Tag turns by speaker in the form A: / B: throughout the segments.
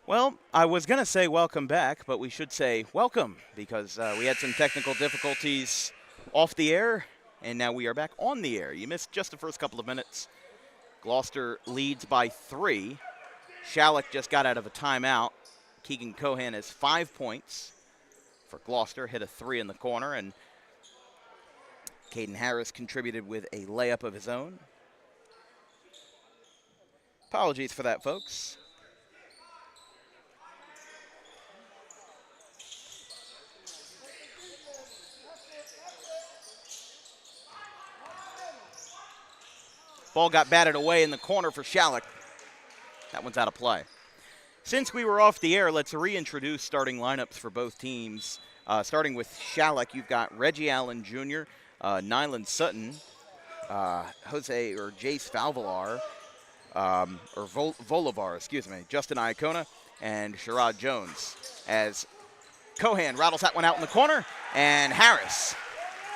A: Well, I was going to say welcome back, but we should say welcome because we had some technical difficulties off the air, and now we are back on the air. You missed just the first couple of minutes. Gloucester leads by 3. Schalick just got out of a timeout. Keegan Cohan has 5 points for Gloucester, hit a 3 in the corner, and Caden Harris contributed with a layup of his own. Apologies for that, folks. Ball got batted away in the corner for Schalick. That one's out of play. Since we were off the air, let's reintroduce starting lineups for both teams. Starting with Schalick, you've got Reggie Allen Jr., Nyland Sutton, Jace Falvalar, Volivar, Justin Iacona, and Sherrod Jones. As Cohan rattles that one out in the corner, and Harris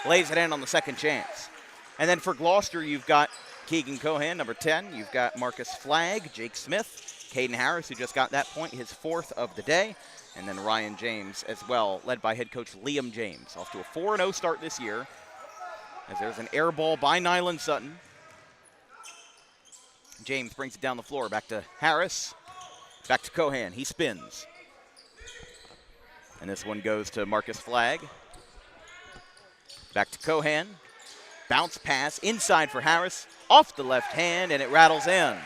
A: lays it in on the second chance. And then for Gloucester, you've got Keegan Cohan, number 10. You've got Marcus Flagg, Jake Smith, Caden Harris, who just got that point, his 4th of the day, and then Ryan James as well, led by head coach Liam James. Off to a 4-0 start this year, as there's an air ball by Nyland Sutton. James brings it down the floor, back to Harris, back to Cohan. He spins. And this one goes to Marcus Flagg. Back to Cohan. Bounce pass inside for Harris, off the left hand, and it rattles in.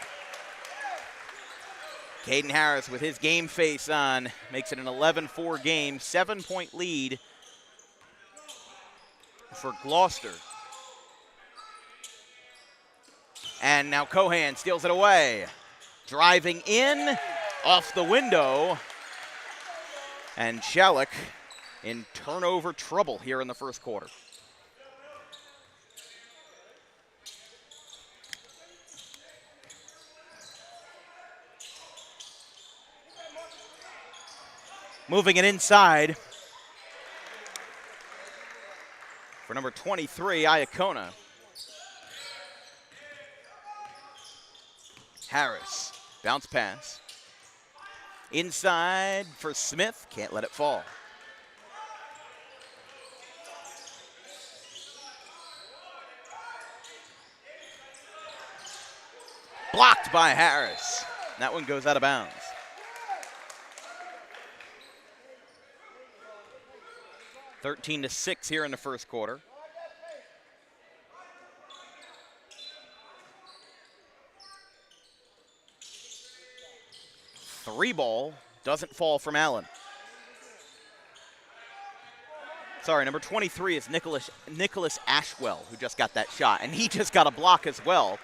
A: Caden Harris with his game face on makes it an 11-4 game, 7-point lead for Gloucester. And now Cohan steals it away. Driving in, off the window. And Schalick in turnover trouble here in the first quarter. Moving it inside for number 23, Iacona. Harris, bounce pass. Inside for Smith, can't let it fall. Blocked by Harris. That one goes out of bounds. (13-6) here in the first quarter. Three ball doesn't fall from Allen. Sorry, number 23 is Nicholas Ashwell, who just got that shot, and he just got a block as well.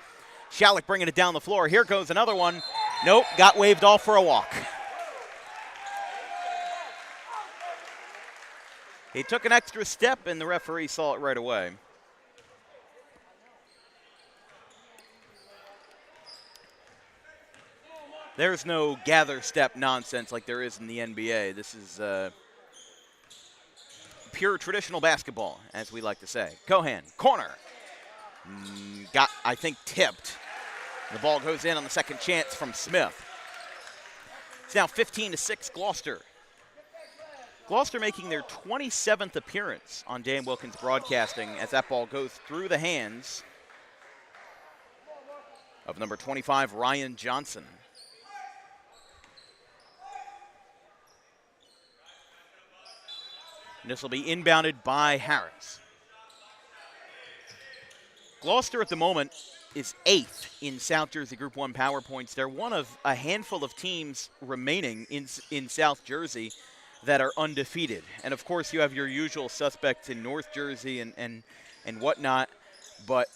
A: Schalick bringing it down the floor. Here goes another one. Nope, got waved off for a walk. He took an extra step, and the referee saw it right away. There's no gather step nonsense like there is in the NBA. This is pure traditional basketball, as we like to say. Cohan, corner. Got, I think, tipped. The ball goes in on the second chance from Smith. It's now 15-6 Gloucester. Gloucester making their 27th appearance on Dan Wilkins Broadcasting as that ball goes through the hands of number 25, Ryan Johnson. And this will be inbounded by Harris. Gloucester at the moment is 8th in South Jersey Group 1 power points. They're one of a handful of teams remaining in South Jersey that are undefeated. And of course you have your usual suspects in North Jersey and whatnot. But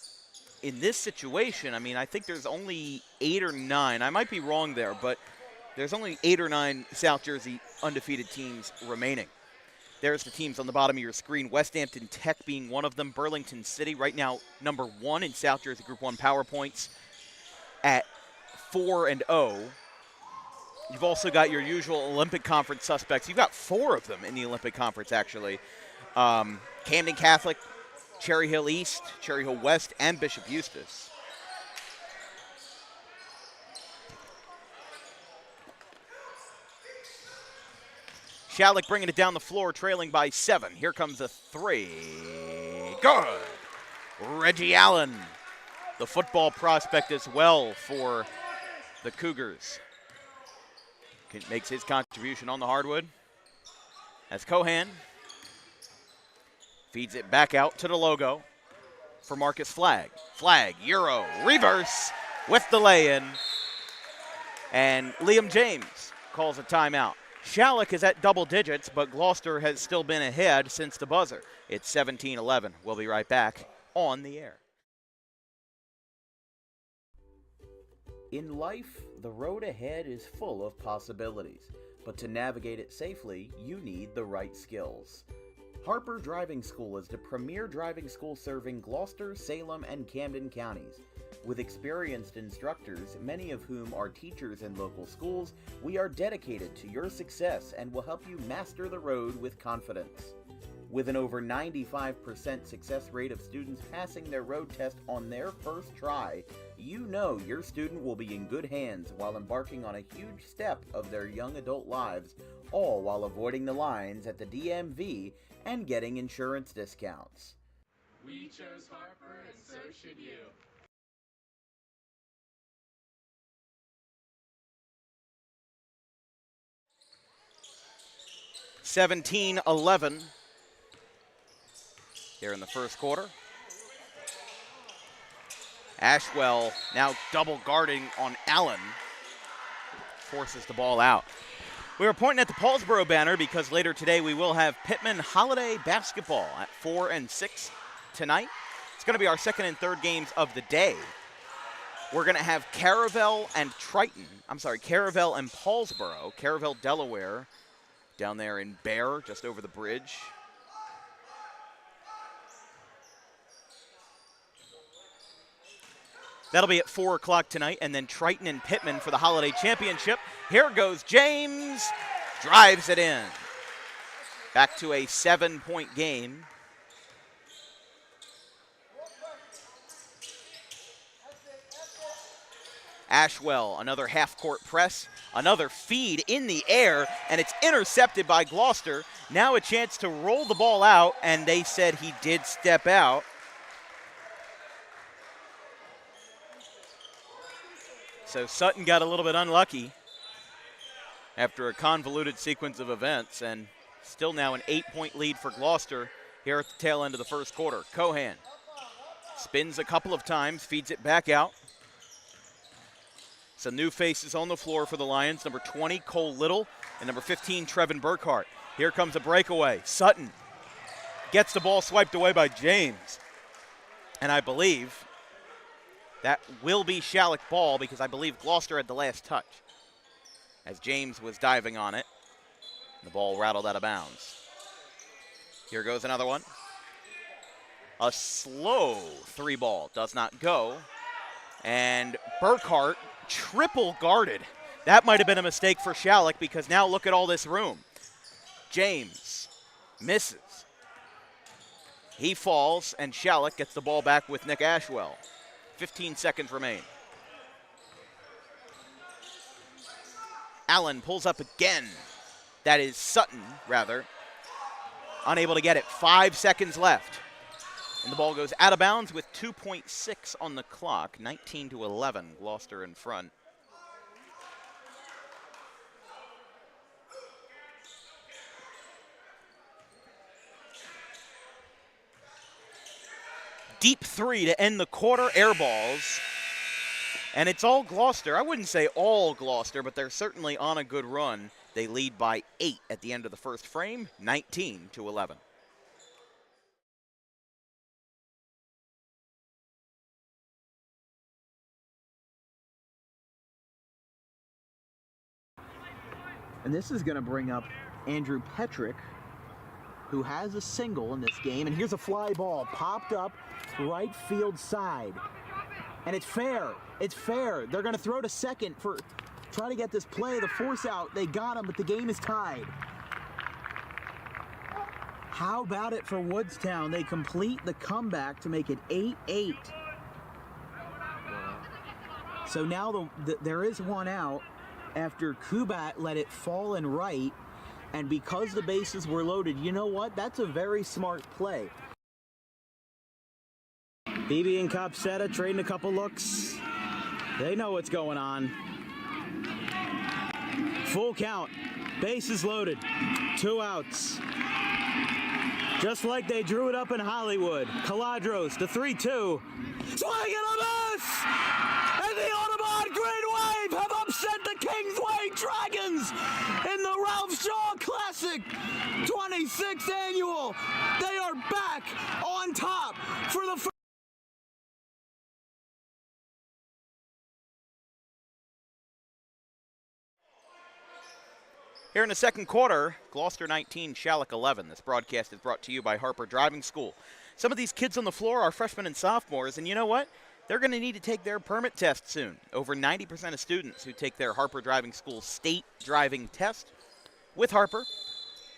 A: in this situation, I mean, I think there's only 8 or 9. I might be wrong there, but there's only 8 or 9 South Jersey undefeated teams remaining. There's the teams on the bottom of your screen. Westhampton Tech being one of them. Burlington City right now number 1 in South Jersey Group 1 power points at 4-0. You've also got your usual Olympic Conference suspects. You've got 4 of them in the Olympic Conference, actually. Camden Catholic, Cherry Hill East, Cherry Hill West, and Bishop Eustace. Schalick bringing it down the floor, trailing by 7. Here comes a 3. Good. Reggie Allen, the football prospect as well for the Cougars, makes his contribution on the hardwood. As Cohan feeds it back out to the logo for Marcus Flagg. Flagg, Euro, reverse with the lay-in. And Liam James calls a timeout. Schalick is at double digits, but Gloucester has still been ahead since the buzzer. It's 17-11. We'll be right back on the air. In life, the road ahead is full of possibilities, but to navigate it safely, you need the right skills. Harper Driving School is the premier driving school serving Gloucester, Salem, and Camden counties. With experienced instructors, many of whom are teachers in local schools, we are dedicated to your success and will help you master the road with confidence. With an over 95% success rate of students passing their road test on their first try, you know your student will be in good hands while embarking on a huge step of their young adult lives, all while avoiding the lines at the DMV and getting insurance discounts.
B: We chose Harper, and so should you.
A: $17-11 here in the first quarter. Ashwell now double guarding on Allen, forces the ball out. We were pointing at the Paulsboro banner because later today we will have Pittman Holiday basketball at 4 and 6 tonight. It's going to be our second and third games of the day. We're going to have Caravel and Paulsboro, Caravel, Delaware, down there in Bear, just over the bridge. That'll be at 4 o'clock tonight, and then Triton and Pittman for the Holiday Championship. Here goes James, drives it in. Back to a 7-point game. Ashwell, another half-court press, another feed in the air, and it's intercepted by Gloucester. Now a chance to roll the ball out, and they said he did step out. So Sutton got a little bit unlucky after a convoluted sequence of events, and still now an 8-point lead for Gloucester here at the tail end of the first quarter. Cohan spins a couple of times, feeds it back out. Some new faces on the floor for the Lions. Number 20, Cole Little, and number 15, Trevin Burkhart. Here comes a breakaway. Sutton gets the ball swiped away by James. And I believe that will be Schalick ball because I believe Gloucester had the last touch as James was diving on it. The ball rattled out of bounds. Here goes another one. A slow 3-ball does not go. And Burkhart triple guarded. That might have been a mistake for Schalick because now look at all this room. James misses. He falls, and Schalick gets the ball back with Nick Ashwell. 15 seconds remain. Allen pulls up again. That is Sutton, rather. Unable to get it. 5 seconds left. And the ball goes out of bounds with 2.6 on the clock. 19-11, Gloucester in front. Deep 3 to end the quarter, air balls. And it's all Gloucester. I wouldn't say all Gloucester, but they're certainly on a good run. They lead by 8 at the end of the first frame, 19-11.
C: And this is going to bring up Andrew Petrick, who has a single in this game. And here's a fly ball popped up right field side. And it's fair. It's fair. They're going to throw to second for try to get this play, the force out. They got him, but the game is tied. How about it for Woodstown? They complete the comeback to make it 8-8. So now there is one out after Kubat let it fall in right, And because the bases were loaded, you know what? That's a very smart play. Beebe and Copsetta trading a couple looks. They know what's going on. Full count. Bases loaded. 2 outs. Just like they drew it up in Hollywood. Caladros, the 3-2. Swing and a miss! And the Audubon Green Wave have upset the Kingsway Dragons in the Ralph Shaw Classic 26th Annual. They are back on top for the first.
A: Here in the second quarter, Gloucester 19, Schalick 11. This broadcast is brought to you by Harper Driving School. Some of these kids on the floor are freshmen and sophomores, and you know what? They're going to need to take their permit test soon. Over 90% of students who take their Harper Driving School state driving test with Harper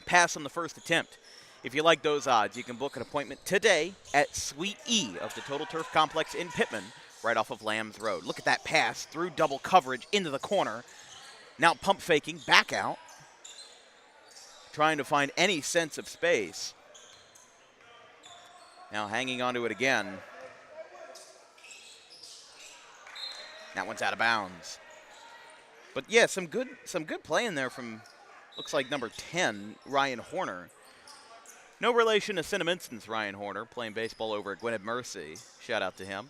A: pass on the first attempt. If you like those odds, you can book an appointment today at Suite E of the Total Turf Complex in Pittman, right off of Lambs Road. Look at that pass through double coverage into the corner. Now pump faking, back out, trying to find any sense of space. Now hanging onto it again. That one's out of bounds. But yeah, some good play in there from, looks like number 10, Ryan Horner. No relation to Cinnaminstons, Ryan Horner, playing baseball over at Gwynedd Mercy. Shout out to him.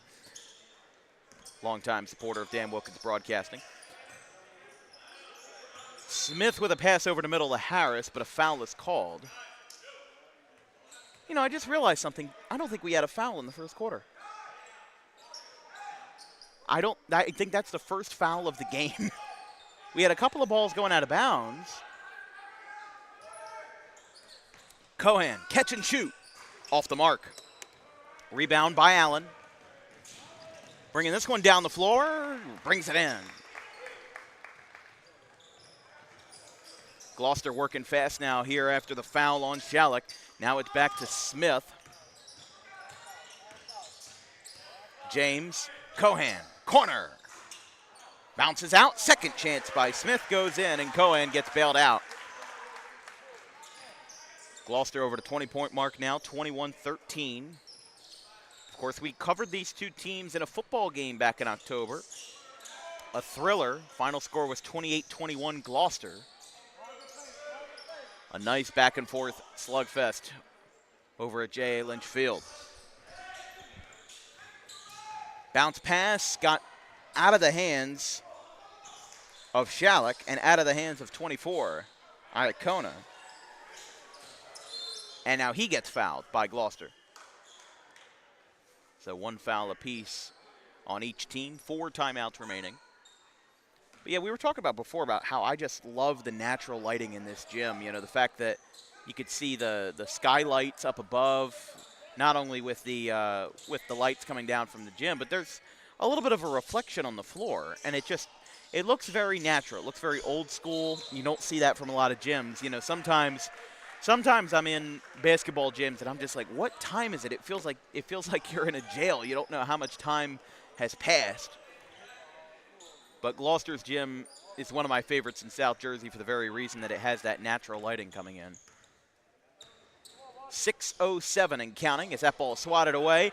A: Longtime supporter of Dan Wilkins Broadcasting. Smith with a pass over the middle to Harris, but a foul is called. You know, I just realized something. I don't think we had a foul in the first quarter. I think that's the first foul of the game. We had a couple of balls going out of bounds. Cohan, catch and shoot. Off the mark. Rebound by Allen. Bringing this one down the floor. Brings it in. Gloucester working fast now here after the foul on Schalick. Now it's back to Smith. James, Cohan, corner. Bounces out, second chance by Smith goes in, and Cohan gets bailed out. Gloucester over the 20-point mark now, 21-13. Of course, we covered these two teams in a football game back in October. A thriller. Final score was 28-21 Gloucester. A nice back-and-forth slugfest over at J.A. Lynch Field. Bounce pass got out of the hands of Schalick and out of the hands of 24, Iacona. And now he gets fouled by Gloucester. So one foul apiece on each team, 4 timeouts remaining. But yeah, we were talking about before about how I just love the natural lighting in this gym. You know, the fact that you could see the skylights up above, not only with the lights coming down from the gym, but there's a little bit of a reflection on the floor, and it looks very natural. It looks very old school. You don't see that from a lot of gyms. You know, sometimes I'm in basketball gyms and I'm just like, what time is it? It feels like you're in a jail. You don't know how much time has passed. But Gloucester's gym is one of my favorites in South Jersey for the very reason that it has that natural lighting coming in. 6:07 and counting as that ball is swatted away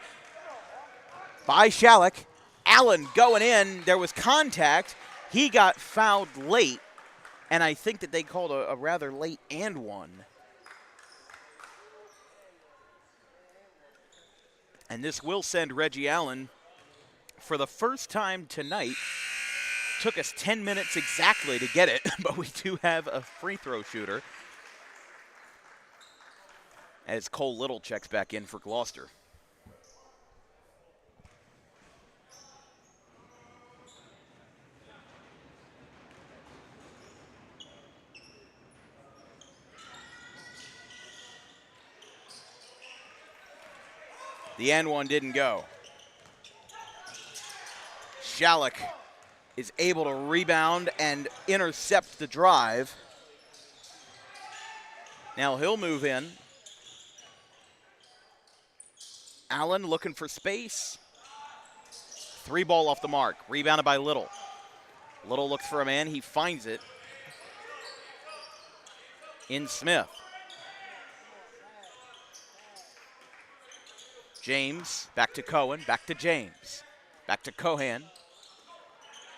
A: by Schalick. Allen going in. There was contact. He got fouled late, and I think that they called a rather late and one. And this will send Reggie Allen for the first time tonight. Took us 10 minutes exactly to get it, but we do have a free throw shooter as Cole Little checks back in for Gloucester. The and one didn't go. Schalick is able to rebound and intercept the drive. Now he'll move in. Allen looking for space. 3 ball off the mark. Rebounded by Little. Little looks for a man. He finds it. in Smith. James, back to Cohen, back to James. Back to Cohan.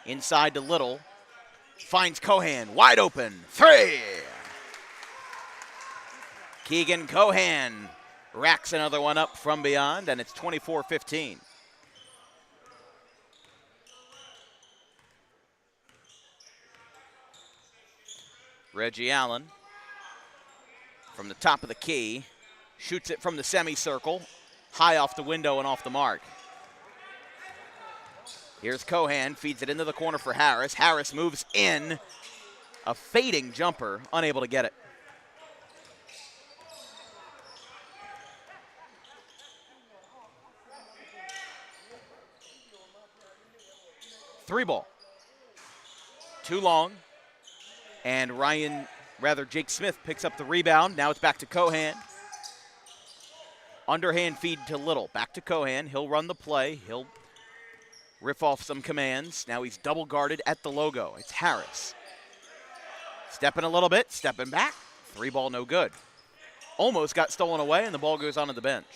A: Inside to Little. Finds Cohan, wide open, 3! Keegan Cohan racks another one up from beyond, and it's 24-15. Reggie Allen from the top of the key, shoots it from the semicircle, high off the window and off the mark. Here's Cohan, feeds it into the corner for Harris. Harris moves in, a fading jumper, unable to get it. Three ball. Too long. And Jake Smith picks up the rebound. Now it's back to Cohan. Underhand feed to Little. Back to Cohan. He'll run the play. He'll riff off some commands. Now he's double guarded at the logo. It's Harris. Stepping a little bit, stepping back. Three ball, no good. Almost got stolen away, and the ball goes onto the bench.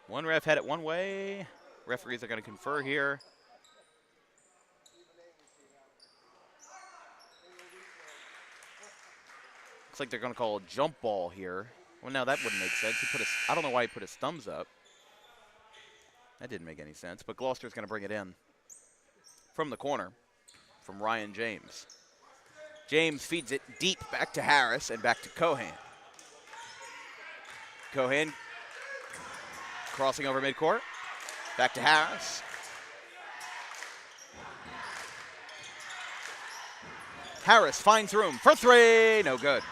A: One ref had it one way. Referees are going to confer here. Looks like they're going to call a jump ball here. Well, no, that wouldn't make sense. I don't know why he put his thumbs up. That didn't make any sense, but Gloucester's going to bring it in from the corner from Ryan James. James feeds it deep back to Harris and back to Cohan. Cohan crossing over midcourt. Back to Harris. Harris finds room for 3. No good.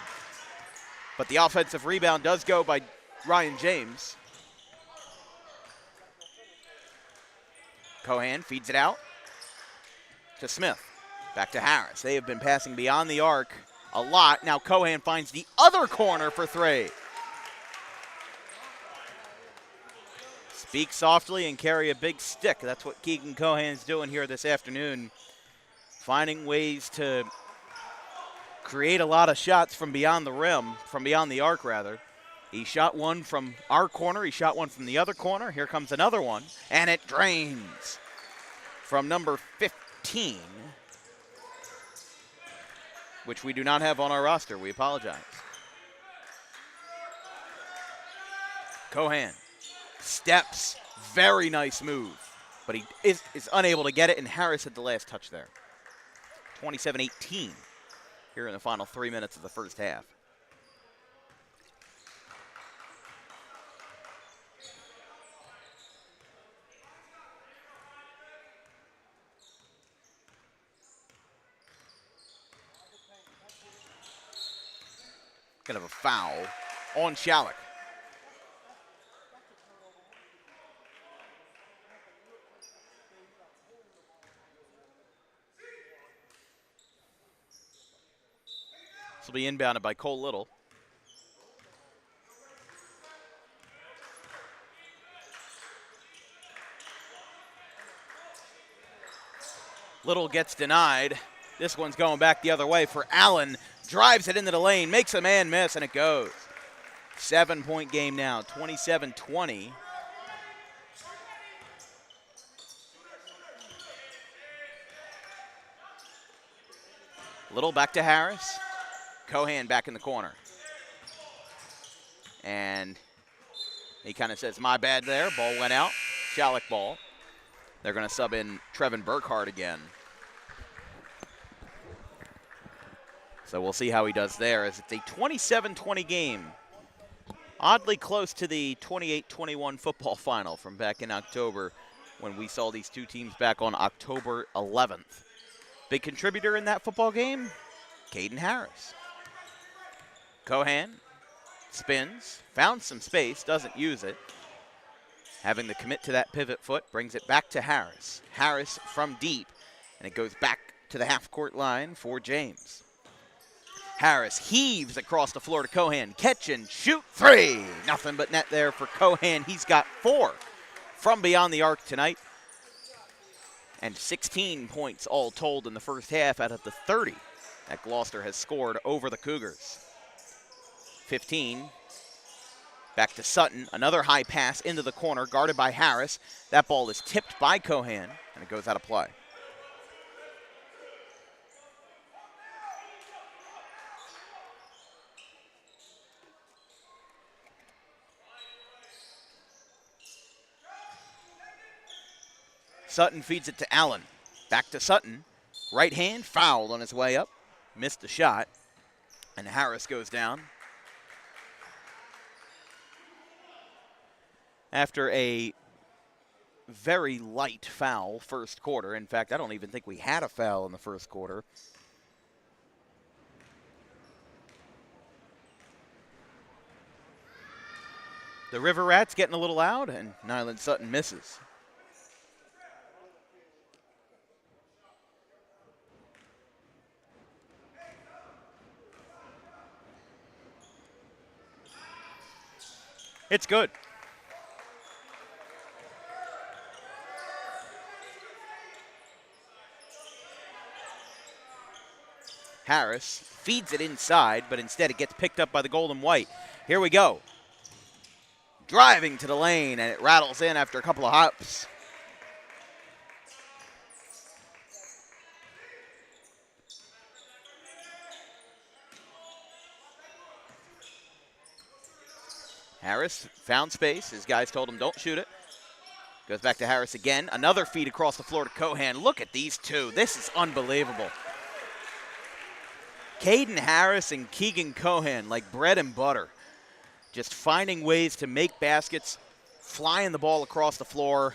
A: But the offensive rebound does go by Ryan James. Cohan feeds it out to Smith. Back to Harris. They have been passing beyond the arc a lot. Now Cohan finds the other corner for 3. Speak softly and carry a big stick. That's what Keegan Cohan's doing here this afternoon. Finding ways to create a lot of shots from beyond the rim, from beyond the arc rather. He shot one from our corner. He shot one from the other corner. Here comes another one, and it drains from number 15, which we do not have on our roster. We apologize. Cohan steps, very nice move, but he is unable to get it, and Harris had the last touch there. 27-18 here in the final 3 minutes of the first half. Gonna have a foul on Schalick. This will be inbounded by Cole Little. Little gets denied. This one's going back the other way for Allen. Drives it into the lane, makes a man miss, and it goes. 7-point game now, 27-20. Little back to Harris. Cohan back in the corner. And he kind of says, my bad there. Ball went out. Schalick ball. They're going to sub in Trevin Burkhardt again. So we'll see how he does there, as it's a 27-20 game. Oddly close to the 28-21 football final from back in October when we saw these two teams back on October 11th. Big contributor in that football game, Caden Harris. Cohan spins, found some space, doesn't use it. Having to commit to that pivot foot, brings it back to Harris. Harris from deep, and it goes back to the half-court line for James. Harris heaves across the floor to Cohan. Catch and shoot 3. Nothing but net there for Cohan. He's got 4 from beyond the arc tonight. And 16 points all told in the first half out of the 30 that Gloucester has scored over the Cougars. 15. Back to Sutton. Another high pass into the corner, guarded by Harris. That ball is tipped by Cohan, and it goes out of play. Sutton feeds it to Allen. Back to Sutton. Right hand, fouled on his way up. Missed the shot. And Harris goes down. After a very light foul first quarter. In fact, I don't even think we had a foul in the first quarter. The River Rats getting a little loud, and Nyland Sutton misses. It's good. Harris feeds it inside, but instead it gets picked up by the gold and white. Here we go. Driving to the lane, and it rattles in after a couple of hops. Harris found space. His guys told him don't shoot it. Goes back to Harris again. Another feed across the floor to Cohan. Look at these two. This is unbelievable. Caden Harris and Keegan Cohan like bread and butter. Just finding ways to make baskets, flying the ball across the floor,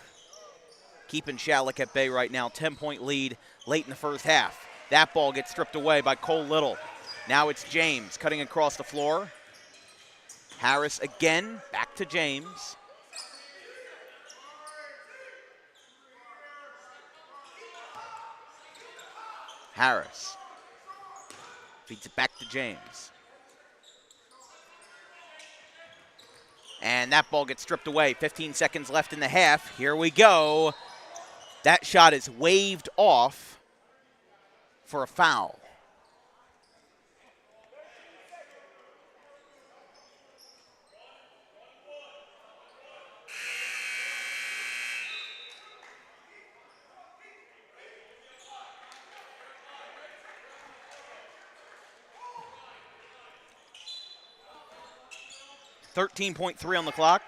A: keeping Schalick at bay right now. 10-point lead late in the first half. That ball gets stripped away by Cole Little. Now it's James cutting across the floor. Harris again, back to James. Harris feeds it back to James. And that ball gets stripped away. 15 seconds left in the half. Here we go. That shot is waved off for a foul. .3 on the clock.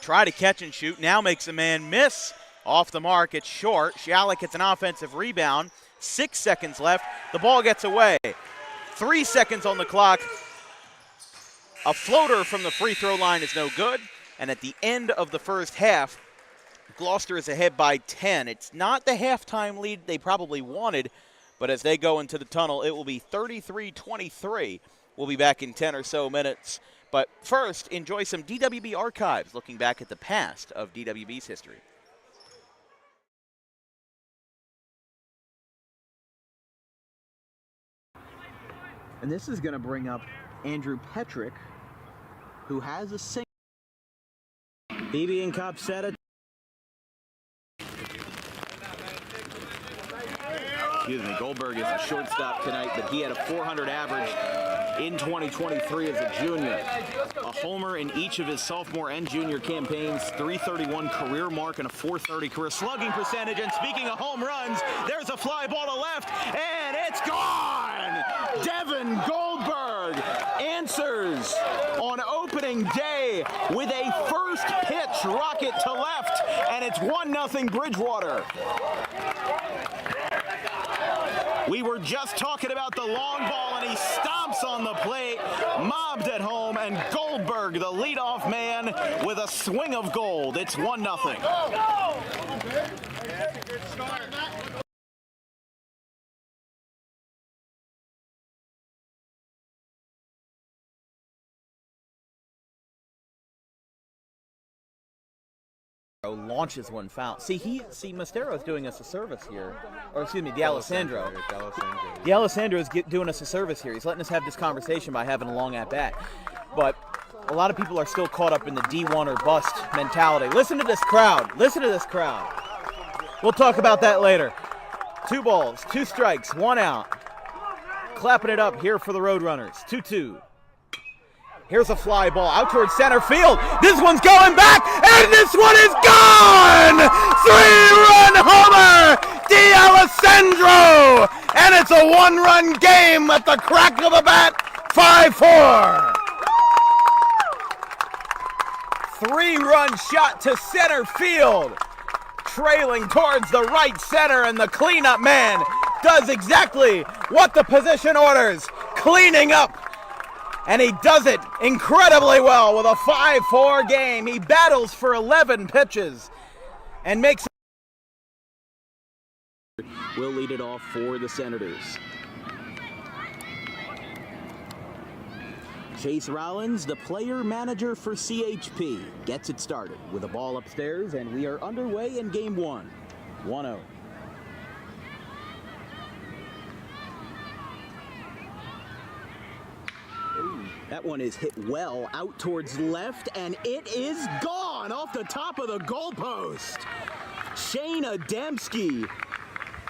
A: Try to catch and shoot. Now makes a man miss. Off the mark. It's short. Schalick gets an offensive rebound. 6 seconds left. The ball gets away. 3 seconds on the clock. A floater from the free throw line is no good. And at the end of the first half, Gloucester is ahead by 10. It's not the halftime lead they probably wanted, but as they go into the tunnel, it will be 33-23. We'll be back in 10 or so minutes. But first, enjoy some DWB archives, looking back at the past of DWB's history.
C: And this is going to bring up Andrew Petrick, who has a single. BB and Cup set it. Excuse me, Goldberg is a shortstop tonight, but he had a .400 average in 2023 as a junior. A homer in each of his sophomore and junior campaigns, .331 career mark and a .430 career slugging percentage. And speaking of home runs, there's a fly ball to left, and it's gone! Devin Goldberg answers on opening day with a first pitch rocket to left, and it's 1-0 Bridgewater. We were just talking about the long ball, and he stomps on the plate, mobbed at home, and Goldberg, the leadoff man, with a swing of gold. It's 1-0. Launches one foul. See, Mostero's doing us a service here. Or excuse me, D'Alessandro. D'Alessandro is doing us a service here. He's letting us have this conversation by having a long at-bat. But a lot of people are still caught up in the D1 or bust mentality. Listen to this crowd. Listen to this crowd. We'll talk about that later. 2 balls, 2 strikes, 1 out. Clapping it up here for the Roadrunners. 2-2. Here's a fly ball out towards center field. This one's going back, and this one is gone! 3-run homer! D'Alessandro! And it's a 1-run game at the crack of the bat. 5-4. 3-run shot to center field. Trailing towards the right center, and the cleanup man does exactly what the position orders, cleaning up. And he does it incredibly well with a 5-4 game. He battles for 11 pitches and makes. Will lead it off for the Senators. Chase Rollins, the player manager for CHP, gets it started with a ball upstairs, and we are underway in game 1. 1-0. That one is hit well out towards left, and it is gone off the top of the goalpost. Shane Adamski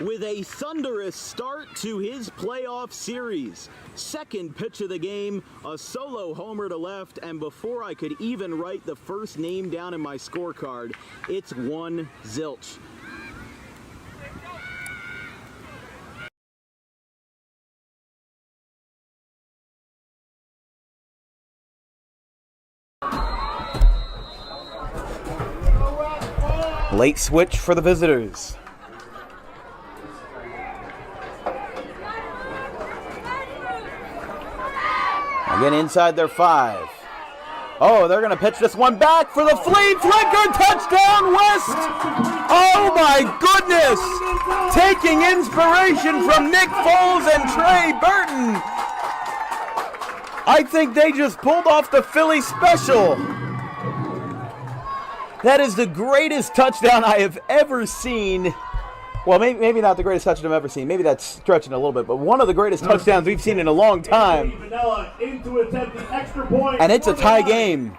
C: with a thunderous start to his playoff series. Second pitch of the game, a solo homer to left, and before I could even write the first name down in my scorecard, it's 1-0. Late switch for the visitors. Again inside their 5. Oh, they're going to pitch this one back for the flea flicker. Touchdown, West! Oh my goodness! Taking inspiration from Nick Foles and Trey Burton. I think they just pulled off the Philly special. That is the greatest touchdown I have ever seen. Well, maybe not the greatest touchdown I've ever seen. Maybe that's stretching a little bit, but one of the greatest touchdowns we've seen in a long time. And it's a tie game.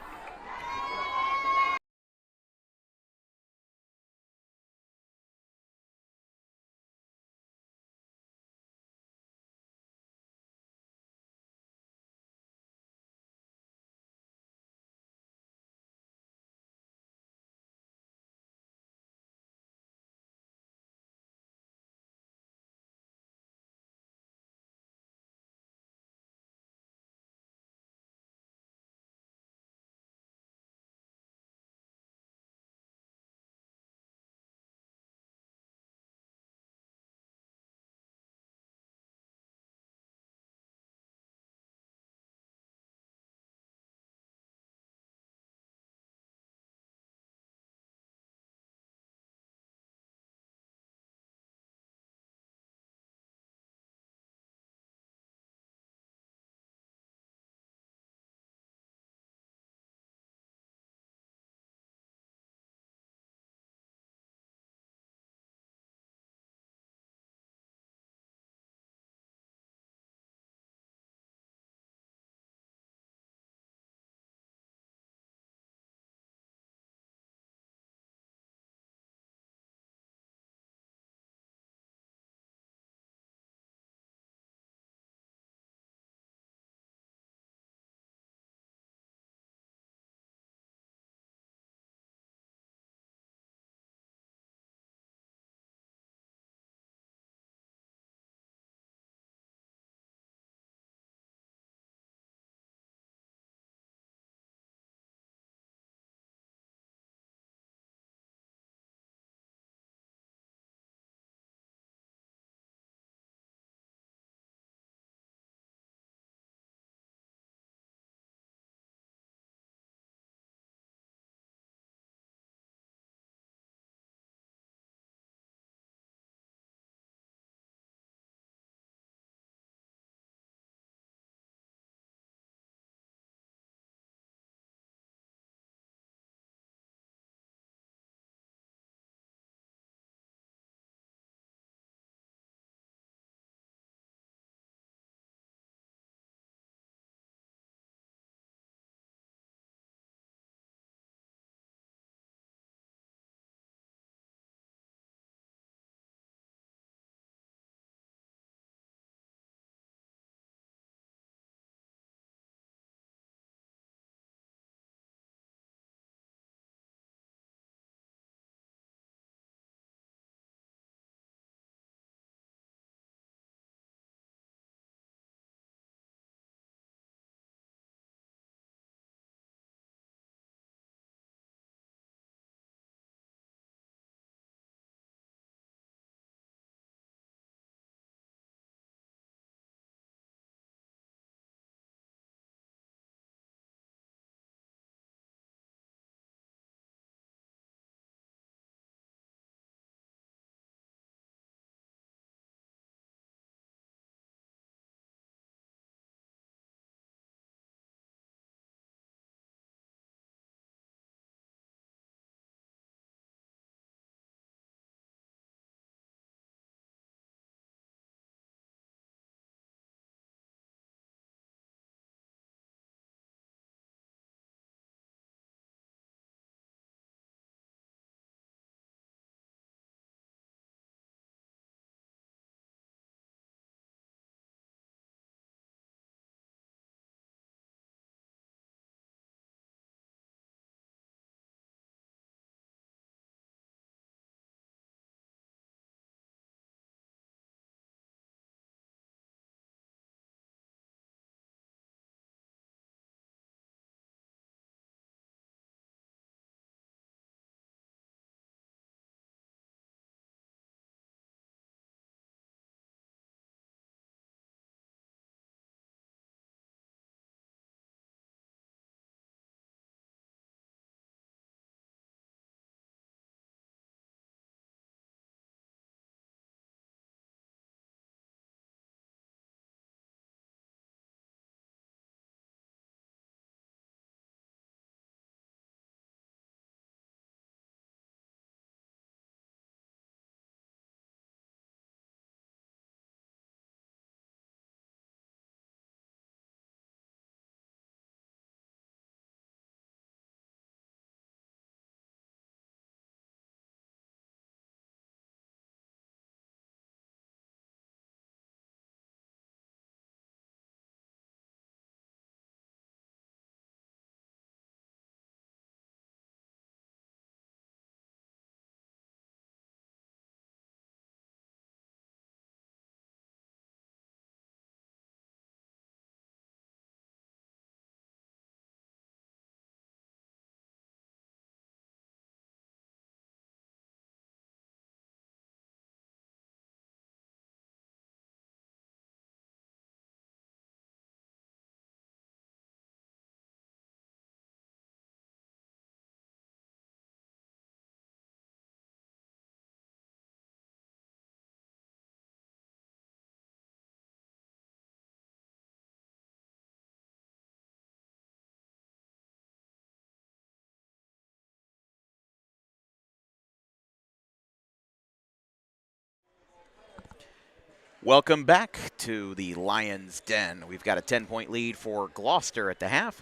A: Welcome back to the Lions' Den. We've got a 10-point lead for Gloucester at the half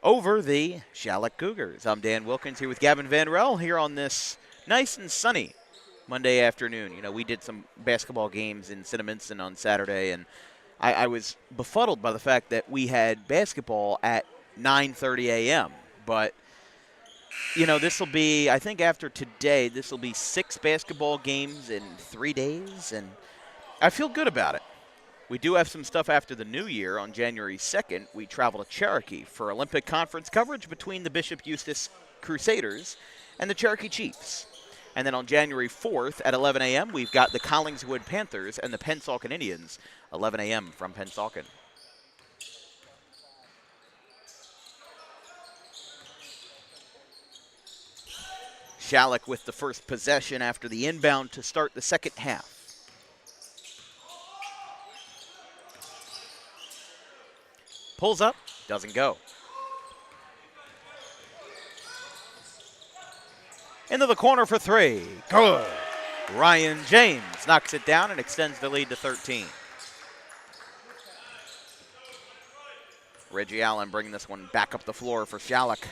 A: over the Schalick Cougars. I'm Dan Wilkins here with Gavin Van Rel here on this nice and sunny Monday afternoon. You know, we did some basketball games in Cinnaminson on Saturday, and I was befuddled by the fact that we had basketball at 9:30 a.m. But, you know, this will be, I think after today, this will be 6 basketball games in 3 days, and I feel good about it. We do have some stuff after the new year. On January 2nd, we travel to Cherokee for Olympic Conference coverage between the Bishop Eustace Crusaders and the Cherokee Chiefs. And then on January 4th at 11 a.m., we've got the Collingswood Panthers and the Pennsauken Indians, 11 a.m. from Pennsauken. Schalick with the first possession after the inbound to start the second half. Pulls up, doesn't go. Into the corner for 3. Good. Ryan James knocks it down and extends the lead to 13. Reggie Allen bringing this one back up the floor for Schalick.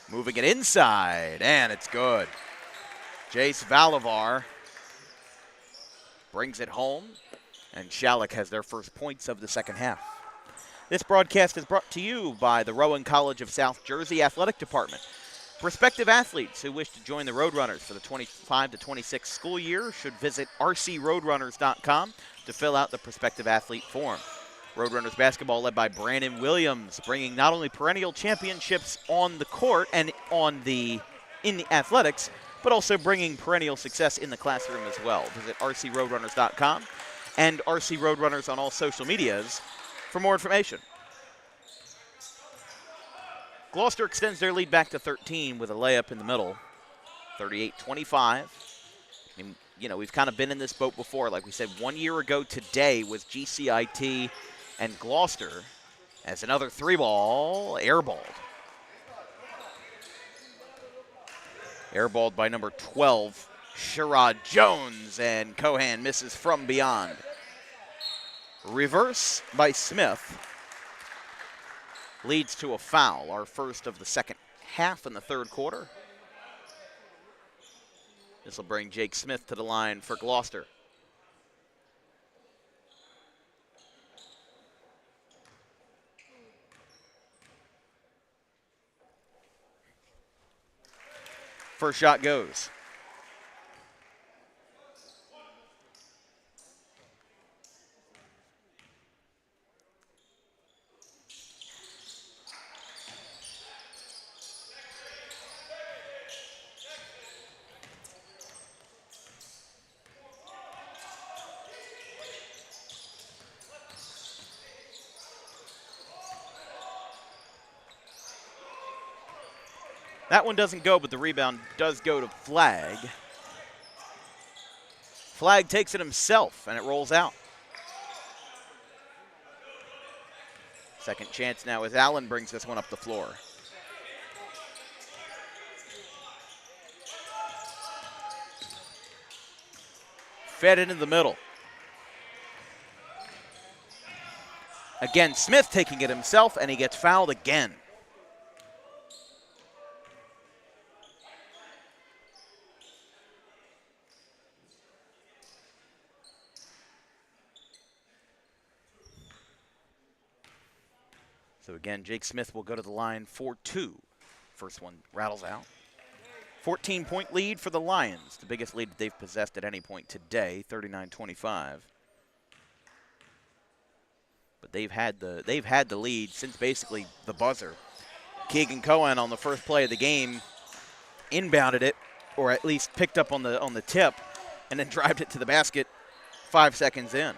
A: Moving it inside, and it's good. Jace Valavar brings it home. And Schalick has their first points of the second half. This broadcast is brought to you by the Rowan College of South Jersey Athletic Department. Prospective athletes who wish to join the Roadrunners for the 25 to 26 school year should visit rcroadrunners.com to fill out the prospective athlete form. Roadrunners basketball led by Brandon Williams, bringing not only perennial championships on the court and in the athletics, but also bringing perennial success in the classroom as well. Visit rcroadrunners.com. and RC Roadrunners on all social medias for more information. Gloucester extends their lead back to 13 with a layup in the middle, 38-25. And, you know, we've kind of been in this boat before. Like we said, 1 year ago today was GCIT and Gloucester as another 3-ball airballed. Airballed by number 12, Sherrod Jones, and Cohan misses from beyond. Reverse by Smith leads to a foul, our first of the second half in the third quarter. This will bring Jake Smith to the line for Gloucester. First shot goes. That one doesn't go, but the rebound does go to Flagg. Flagg takes it himself, and it rolls out. Second chance now as Allen brings this one up the floor. Fed into the middle. Again, Smith taking it himself, and he gets fouled again. So again, Jake Smith will go to the line for 2. First one rattles out. 14-point lead for the Lions, the biggest lead that they've possessed at any point today, 39-25. But they've had the lead since basically the buzzer. Keegan Cohen on the first play of the game inbounded it, or at least picked up on the tip, and then drived it to the basket 5 seconds in.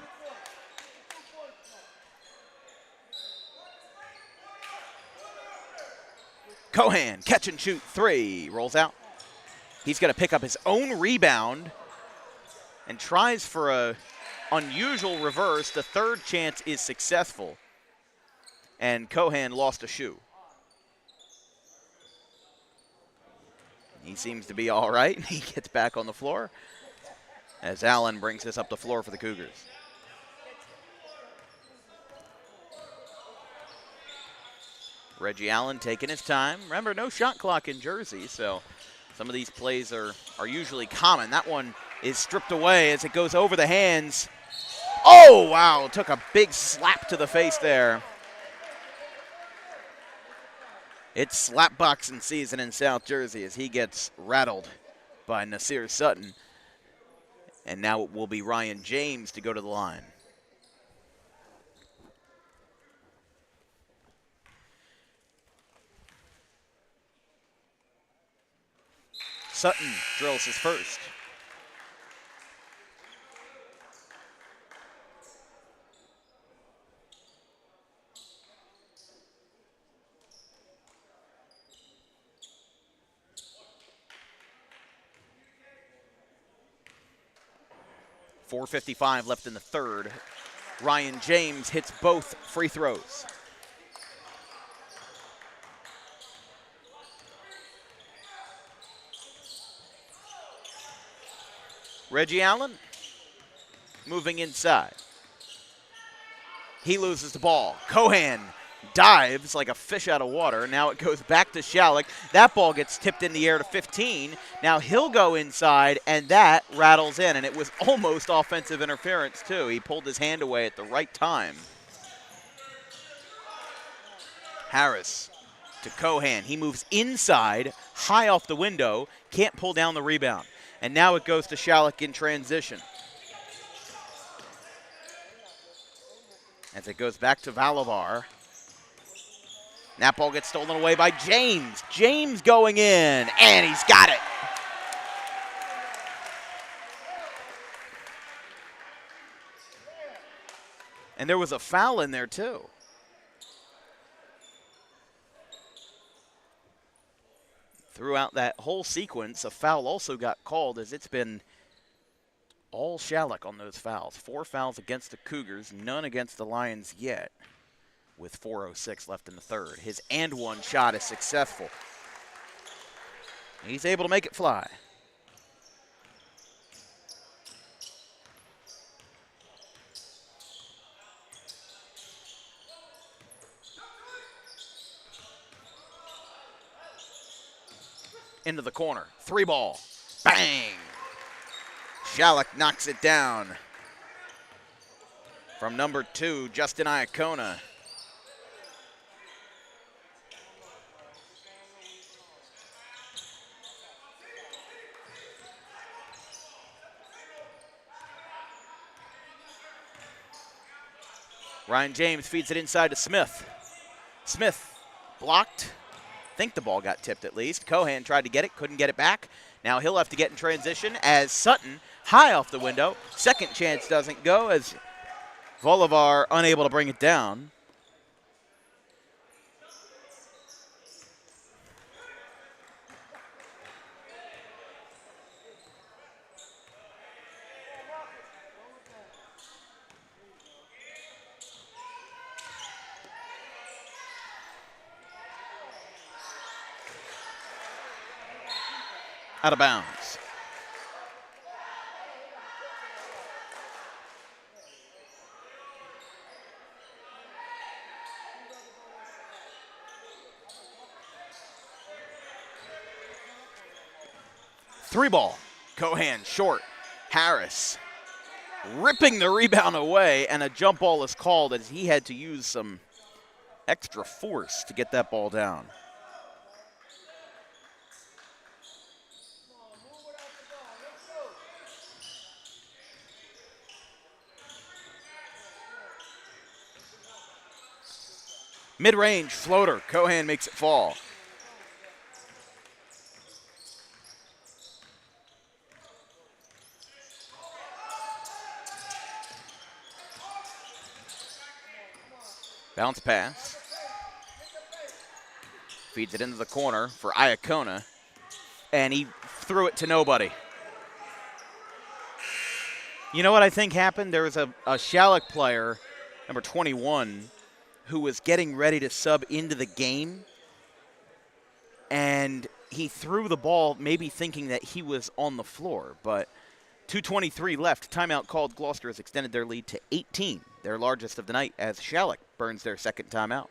A: Cohan, catch and shoot 3, rolls out. He's going to pick up his own rebound and tries for a unusual reverse. The third chance is successful, and Cohan lost a shoe. He seems to be all right. He gets back on the floor. as Allen brings this up the floor for the Cougars. Reggie Allen taking his time. Remember, no shot clock in Jersey, so some of these plays are usually common. That one is stripped away as it goes over the hands. Oh, wow, took a big slap to the face there. It's slap boxing season in South Jersey as he gets rattled by Nasir Sutton. And now it will be Ryan James to go to the line. Sutton drills his first. .455 left in the third. Ryan James hits both free throws. Reggie Allen moving inside. He loses the ball. Cohan dives like a fish out of water. Now it goes back to Schalick. That ball gets tipped in the air to 15. Now he'll go inside, and that rattles in, and it was almost offensive interference, too. He pulled his hand away at the right time. Harris to Cohan. He moves inside, high off the window, can't pull down the rebound. And now it goes to Schalick in transition. As it goes back to Valovar. That ball gets stolen away by James. James going in, and he's got it. And there was a foul in there, too. Throughout that whole sequence, a foul also got called, as it's been all Schalick on those fouls. 4 fouls against the Cougars, none against the Lions yet, with 4:06 left in the third. His and one shot is successful. He's able to make it fly. Into the corner. 3 ball. Bang! Schalick knocks it down. From number 2, Justin Iacona. Ryan James feeds it inside to Smith. Smith blocked. I think the ball got tipped at least. Cohan tried to get it, couldn't get it back. Now he'll have to get in transition as Sutton, high off the window. Second chance doesn't go as Volovar unable to bring it down. Out of bounds. Three ball. Cohan short. Harris ripping the rebound away, and a jump ball is called as he had to use some extra force to get that ball down. Mid-range floater. Cohan makes it fall. Bounce pass. Feeds it into the corner for Iacona. And he threw it to nobody. You know what I think happened? There was a Schalick player, number 21, who was getting ready to sub into the game, and he threw the ball maybe thinking that he was on the floor, but 2:23 left. Timeout called. Gloucester has extended their lead to 18, their largest of the night, as Schalick burns their second timeout.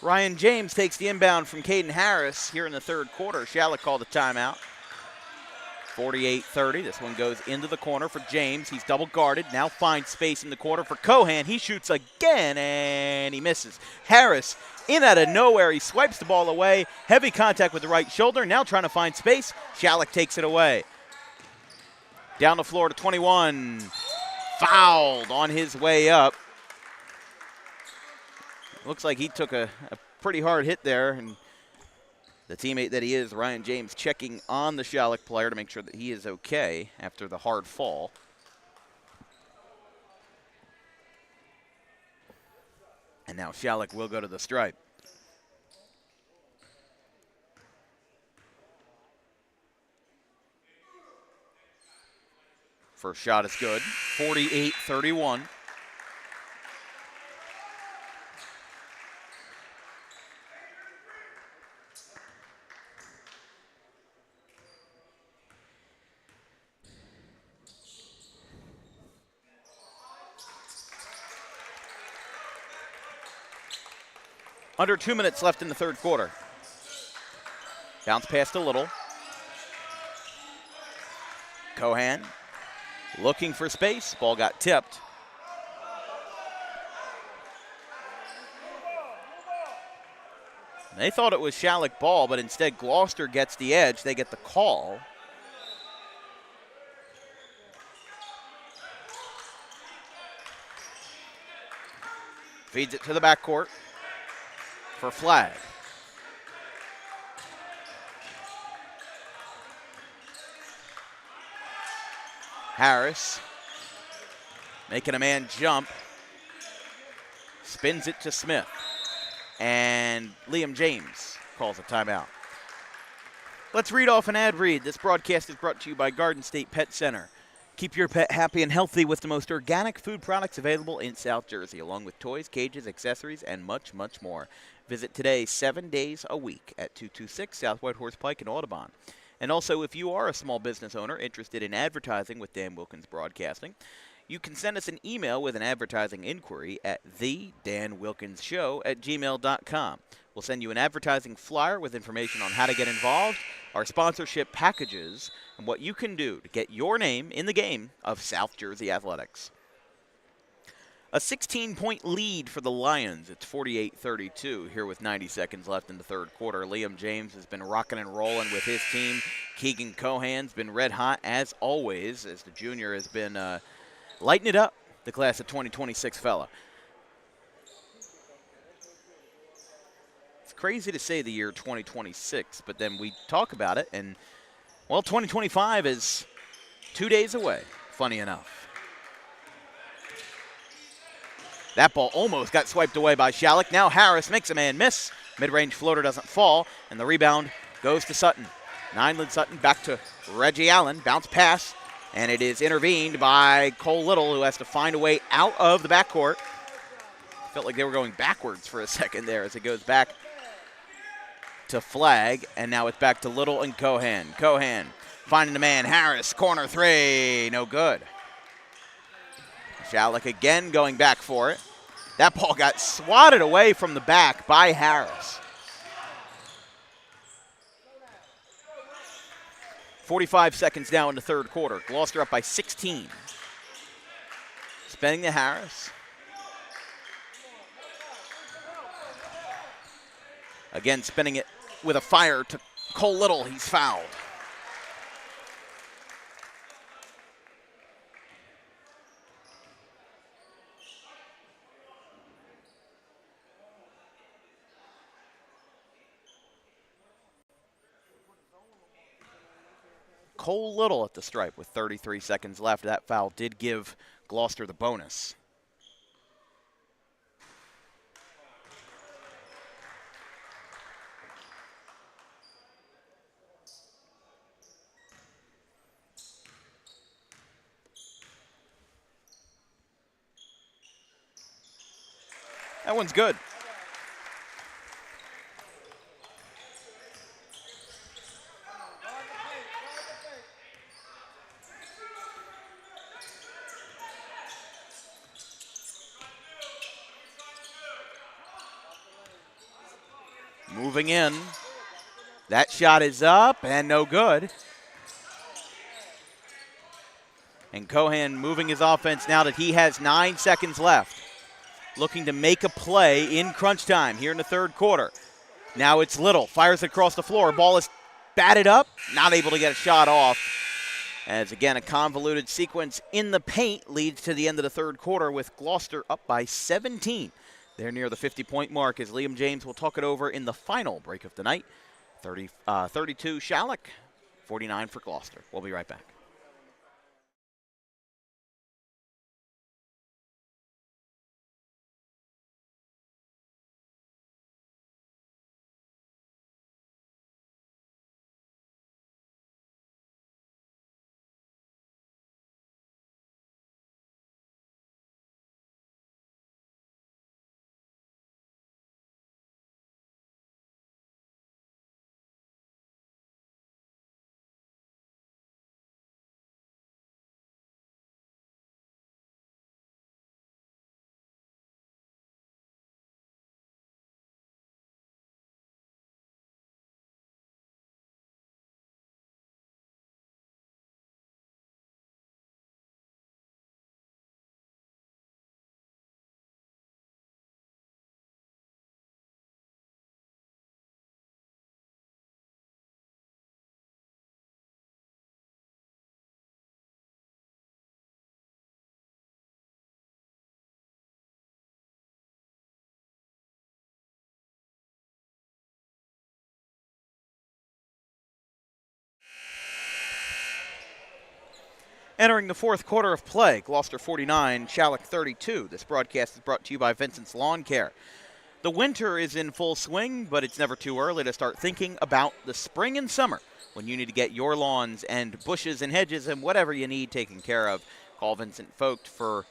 A: Ryan James takes the inbound from Caden Harris here in the third quarter. Schalick called a timeout. 48-30. This one goes into the corner for James. He's double guarded. Now finds space in the corner for Cohan. He shoots again, and he misses. Harris in out of nowhere. He swipes the ball away. Heavy contact with the right shoulder. Now trying to find space. Schalick takes it away. Down the floor to 21. Fouled on his way up. Looks like he took a pretty hard hit there, and the teammate that he is, Ryan James, checking on the Schalick player to make sure that he is okay after the hard fall. And now Schalick will go to the stripe. First shot is good. 48-31. Under 2 minutes left in the third quarter. Bounce pass to Little. Cohan looking for space. Ball got tipped. They thought it was Schalick ball, but instead Gloucester gets the edge. They get the call. Feeds it to the backcourt for flag. Harris making a man jump. Spins it to Smith. And Liam James calls a timeout. Let's read off an ad read. This broadcast is brought to you by Garden State Pet Center. Keep your pet happy and healthy with the most organic food products available in South Jersey, along with toys, cages, accessories, and much, much more. Visit today 7 days a week at 226 South White Horse Pike in Audubon. And also, if you are a small business owner interested in advertising with Dan Wilkins Broadcasting, you can send us an email with an advertising inquiry at thedanwilkinsshow@gmail.com. We'll send you an advertising flyer with information on how to get involved, our sponsorship packages, and what you can do to get your name in the game of South Jersey athletics. A 16-point lead for the Lions. It's 48-32 here with 90 seconds left in the third quarter. Liam James has been rocking and rolling with his team. Keegan Cohan's been red hot as always, as the junior has been lighting it up, the class of 2026 fella. It's crazy to say the year 2026, but then we talk about it, and, well, 2025 is 2 days away, funny enough. That ball almost got swiped away by Schalick. Now Harris makes a man miss. Mid-range floater doesn't fall, and the rebound goes to Sutton. Nineland Sutton back to Reggie Allen. Bounce pass, and it is intervened by Cole Little, who has to find a way out of the backcourt. Felt like they were going backwards for a second there as it goes back to flag, and now it's back to Little and Cohan. Cohan finding the man. Harris, corner three, no good. Schalick again going back for it. That ball got swatted away from the back by Harris. 45 seconds now in the third quarter. Gloucester up by 16. Spinning to Harris. Again, spinning it with a fire to Cole Little. He's fouled. Cole Little at the stripe with 33 seconds left. That foul did give Gloucester the bonus. That one's good. Moving in. That shot is up and no good. And Cohan moving his offense now that he has 9 seconds left. Looking to make a play in crunch time here in the third quarter. Now it's Little. Fires across the floor. Ball is batted up. Not able to get a shot off. As again, a convoluted sequence in the paint leads to the end of the third quarter with Gloucester up by 17. They're near the 50-point mark as Liam James will talk it over in the final break of the night. 32 Schalick, 49 for Gloucester. We'll be right back. Entering the fourth quarter of play, Gloucester 49, Schalick 32. This broadcast is brought to you by Vincent's Lawn Care. The winter is in full swing, but it's never too early to start thinking about the spring and summer when you need to get your lawns and bushes and hedges and whatever you need taken care of. Call Vincent Vogt for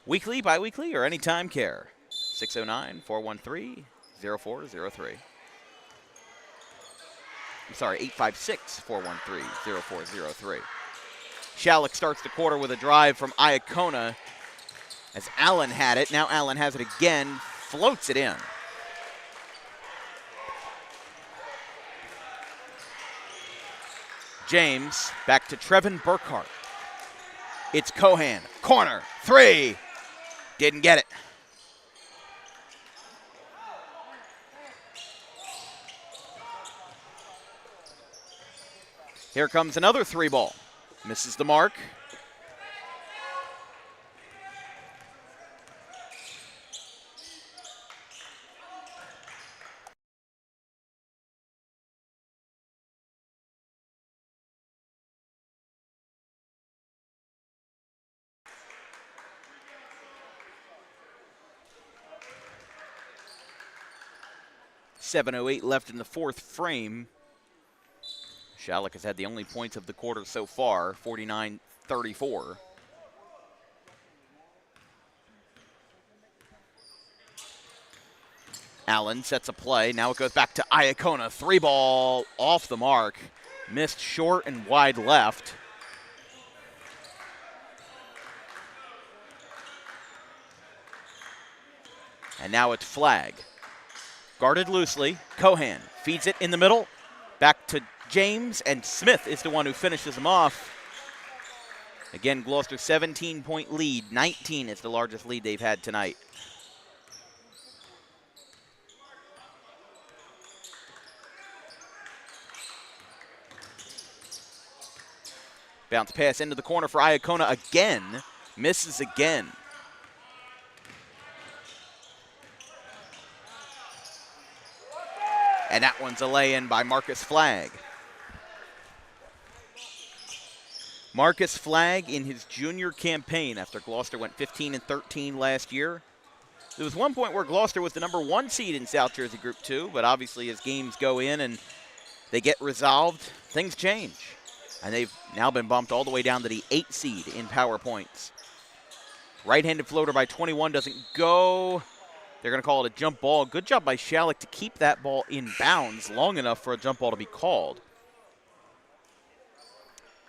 A: weekly, bi-weekly, or anytime care. 609-413-0403. I'm sorry, 856-413-0403. Schalick starts the quarter with a drive from Iacona as Allen had it. Now Allen has it again, floats it in. James back to Trevin Burkhart. It's Cohan, corner, three. Didn't get it. Here comes another three ball. Misses the mark. .708 left in the fourth frame. Schalick has had the only points of the quarter so far, 49-34. Allen sets a play. Now it goes back to Iacona. Three ball off the mark. Missed short and wide left. And now it's flag. Guarded loosely. Cohan feeds it in the middle. Back to James, and Smith is the one who finishes him off. Again, Gloucester 17-point lead. 19 is the largest lead they've had tonight. Bounce pass into the corner for Iacona again. Misses again. And that one's a lay-in by Marcus Flagg. Marcus Flagg in his junior campaign after Gloucester went 15-13 last year. There was one point where Gloucester was the number 1 seed in South Jersey Group 2, but obviously as games go in and they get resolved, things change. And they've now been bumped all the way down to the 8 seed in power points. Right-handed floater by 21 doesn't go. They're going to call it a jump ball. Good job by Schalick to keep that ball in bounds long enough for a jump ball to be called.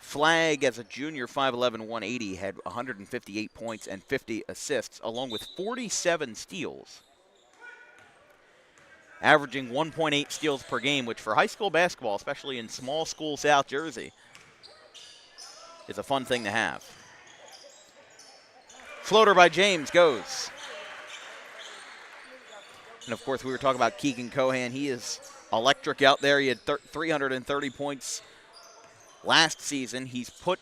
A: Flagg, as a junior, 5'11", 180, had 158 points and 50 assists, along with 47 steals. Averaging 1.8 steals per game, which for high school basketball, especially in small school South Jersey, is a fun thing to have. Floater by James goes. And, of course, we were talking about Keegan Cohan. He is electric out there. He had 330 points last season. He's put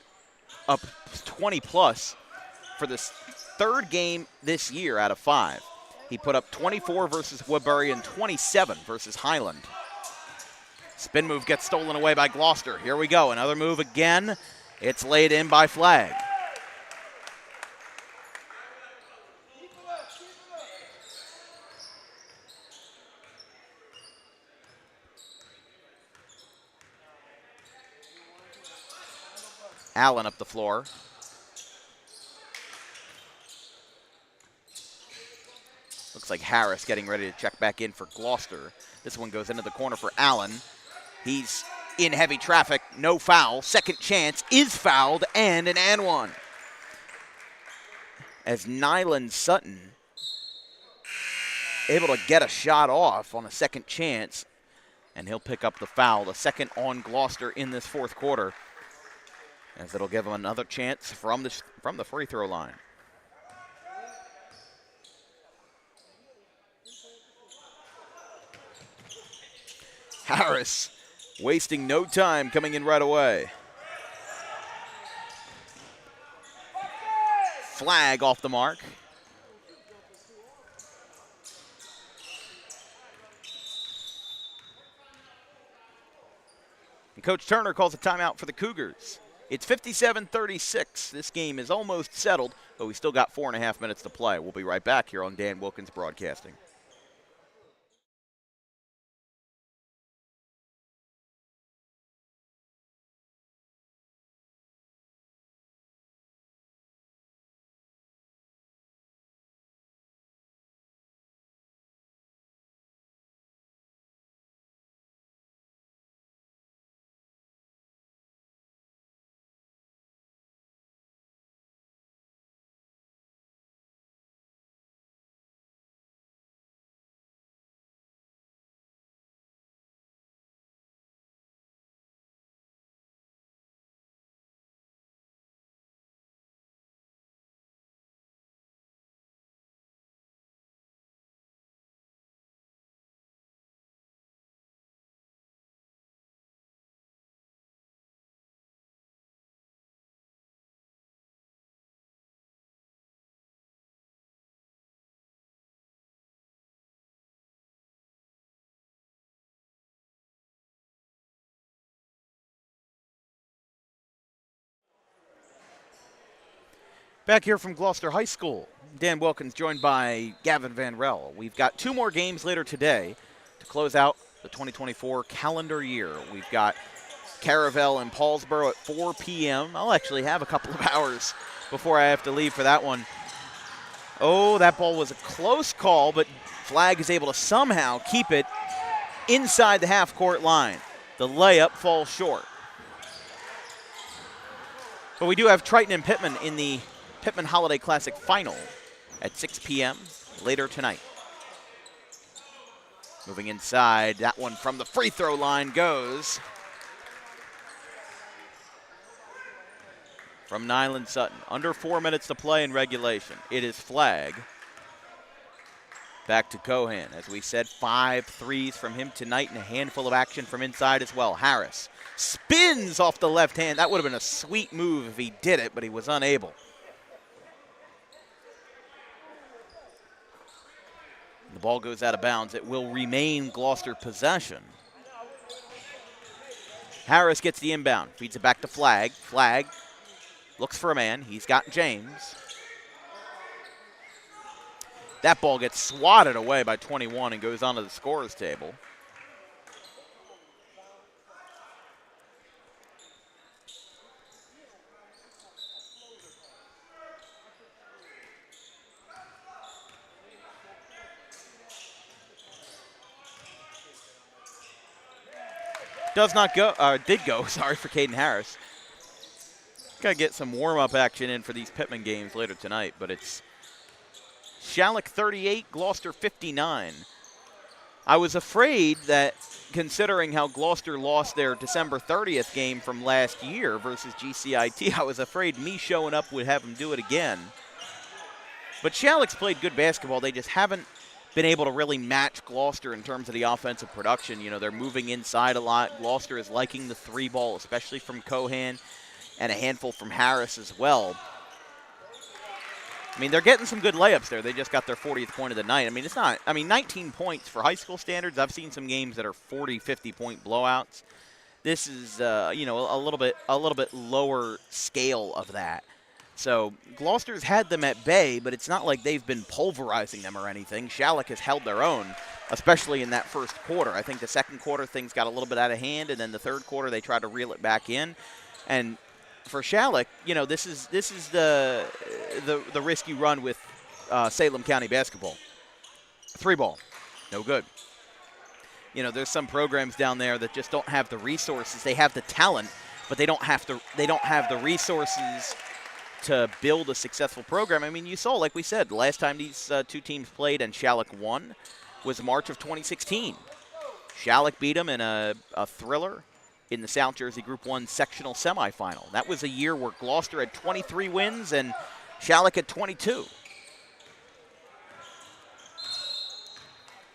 A: up 20-plus for this 3rd game this year out of 5. He put up 24 versus Woodbury and 27 versus Highland. Spin move gets stolen away by Gloucester. Here we go. Another move again. It's laid in by Flagg. Allen up the floor. Looks like Harris getting ready to check back in for Gloucester. This one goes into the corner for Allen. He's in heavy traffic, no foul. Second chance is fouled and an and one. As Nyland Sutton able to get a shot off on a second chance, and he'll pick up the foul. The second on Gloucester in this 4th quarter, as it'll give him another chance from the free throw line. Harris wasting no time, coming in right away. Flagg off the mark. And Coach Turner calls a timeout for the Cougars. It's 57-36. This game is almost settled, but we still got 4.5 minutes to play. We'll be right back here on Dan Wilkins Broadcasting. Back here from Gloucester High School, Dan Wilkins joined by Gavin Van Rel. We've got 2 more games later today to close out the 2024 calendar year. We've got Caravel and Paulsboro at 4 p.m. I'll actually have a couple of hours before I have to leave for that one. Oh, that ball was a close call, but Flagg is able to somehow keep it inside the half-court line. The layup falls short. But we do have Triton and Pittman in the Pittman Holiday Classic Final at 6 p.m. later tonight. Moving inside, that one from the free throw line goes from Nyland Sutton. Under 4 minutes to play in regulation. It is Flagg. Back to Cohan. As we said, 5 threes from him tonight and a handful of action from inside as well. Harris spins off the left hand. That would have been a sweet move if he did it, but he was unable. The ball goes out of bounds. It will remain Gloucester possession. Harris gets the inbound, feeds it back to Flagg. Flagg Looks for a man. He's got James. That ball gets swatted away by 21 and goes onto the scorer's table. Does not go, did go, sorry, for Caden Harris. Got to get some warm-up action in for these Pittman games later tonight, but it's Schalick 38, Gloucester 59. I was afraid that, considering how Gloucester lost their December 30th game from last year versus GCIT, I was afraid me showing up would have them do it again. But Schalick's played good basketball. They just haven't been able to really match Gloucester in terms of the offensive production. You know, they're moving inside a lot. Gloucester is liking the three ball, especially from Cohan, and a handful from Harris as well. I mean, they're getting some good layups there. They just got their 40th point of the night. I mean, it's not, 19 points for high school standards. I've seen some games that are 40, 50-point blowouts. This is, a little bit lower scale of that. So Gloucester's had them at bay, but it's not like they've been pulverizing them or anything. Schalick has held their own, especially in that first quarter. I think the second quarter things got a little bit out of hand, and then the third quarter they tried to reel it back in. And for Schalick, this is the risk you run with Salem County basketball. Three ball, no good. There's some programs down there that just don't have the resources. They have the talent, but they don't have the resources to build a successful program. I mean, you saw, like we said, the last time these two teams played and Schalick won was March of 2016. Schalick beat them in a thriller in the South Jersey Group 1 sectional semifinal. That was a year where Gloucester had 23 wins and Schalick had 22.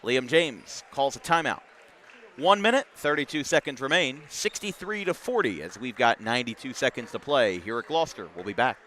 A: Liam James calls a timeout. 1 minute, 32 seconds remain, 63-40 as we've got 92 seconds to play here at Gloucester. We'll be back.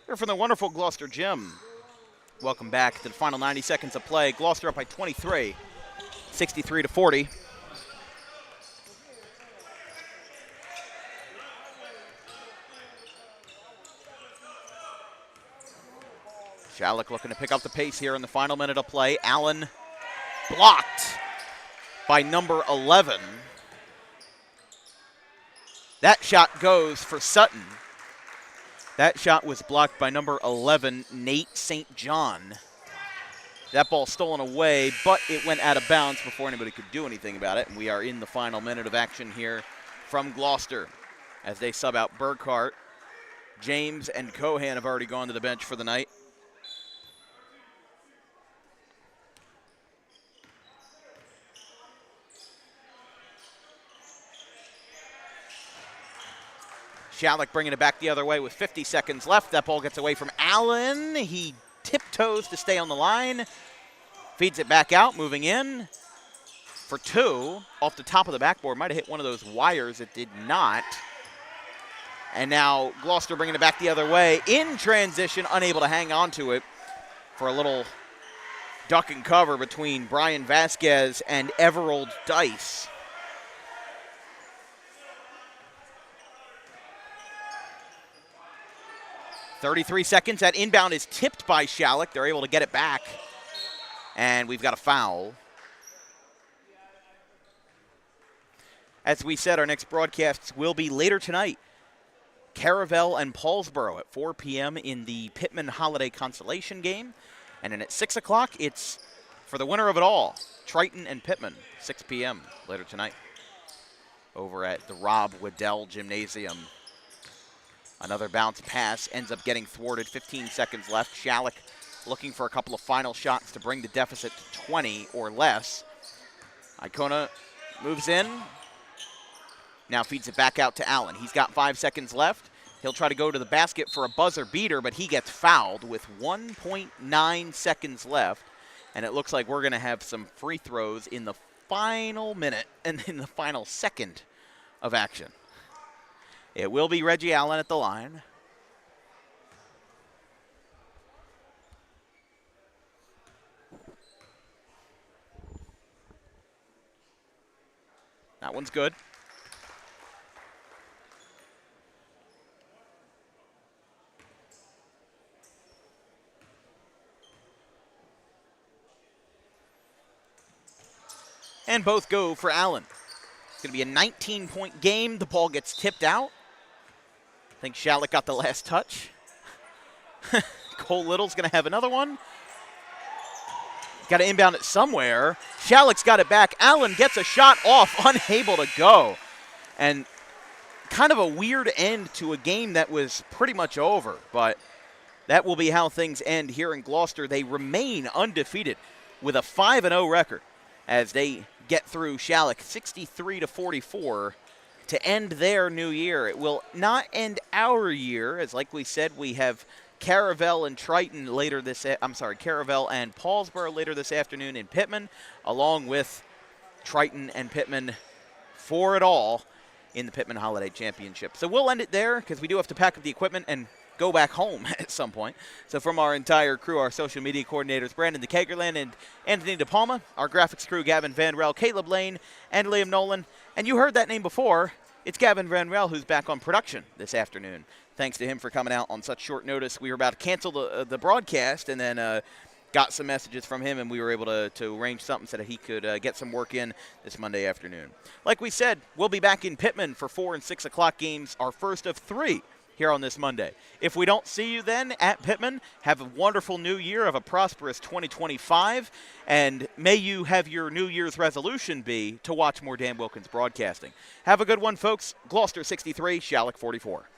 A: Here from the wonderful Gloucester Gym. Welcome back to the final 90 seconds of play. Gloucester up by 23, 63-40. Schalick looking to pick up the pace here in the final minute of play. Allen blocked by number 11. That shot goes for Sutton. That shot was blocked by number 11, Nate St. John. That ball stolen away, but it went out of bounds before anybody could do anything about it. And we are in the final minute of action here from Gloucester as they sub out Burkhart. James and Cohan have already gone to the bench for the night. Schalick bringing it back the other way with 50 seconds left. That ball gets away from Allen. He tiptoes to stay on the line. Feeds it back out, moving in for two. Off the top of the backboard. Might have hit one of those wires. It did not. And now Gloucester bringing it back the other way. In transition, unable to hang on to it for a little duck and cover between Brian Vasquez and Everald Dice. 33 seconds. That inbound is tipped by Schalick. They're able to get it back. And we've got a foul. As we said, our next broadcasts will be later tonight. Caravel and Paulsboro at 4 p.m. in the Pittman Holiday Consolation game. And then at 6 o'clock, it's for the winner of it all, Triton and Pittman, 6 p.m. later tonight over at the Rob Waddell Gymnasium. Another bounce pass ends up getting thwarted. 15 seconds left. Schalick looking for a couple of final shots to bring the deficit to 20 or less. Icona moves in. Now feeds it back out to Allen. He's got 5 seconds left. He'll try to go to the basket for a buzzer beater, but he gets fouled with 1.9 seconds left. And it looks like we're going to have some free throws in the final minute and in the final second of action. It will be Reggie Allen at the line. That one's good. And both go for Allen. It's going to be a 19-point game. The ball gets tipped out. I think Schalick got the last touch. Cole Little's going to have another one. Got to inbound it somewhere. Schalick's got it back. Allen gets a shot off, unable to go. And kind of a weird end to a game that was pretty much over. But that will be how things end here in Gloucester. They remain undefeated with a 5-0 record as they get through Schalick 63-44 to end their new year. It will not end our year, as like we said, we have Caravel and Triton later this, Caravel and Paulsboro later this afternoon in Pittman, along with Triton and Pittman for it all in the Pittman Holiday Championship. So we'll end it there because we do have to pack up the equipment and go back home at some point. So from our entire crew, our social media coordinators, Brandon DeKagerland and Anthony DePalma, our graphics crew, Gavin Van Rel, Caleb Lane, and Liam Nolan. And you heard that name before. It's Gavin Van Rel who's back on production this afternoon. Thanks to him for coming out on such short notice. We were about to cancel the broadcast and then got some messages from him, and we were able to arrange something so that he could get some work in this Monday afternoon. Like we said, we'll be back in Pittman for 4 and 6 o'clock games, our first of 3 here on this Monday. If we don't see you then at Pittman, have a wonderful new year, have a prosperous 2025, and may you have your New Year's resolution be to watch more Dan Wilkins Broadcasting. Have a good one, folks. Gloucester 63, Schalick 44.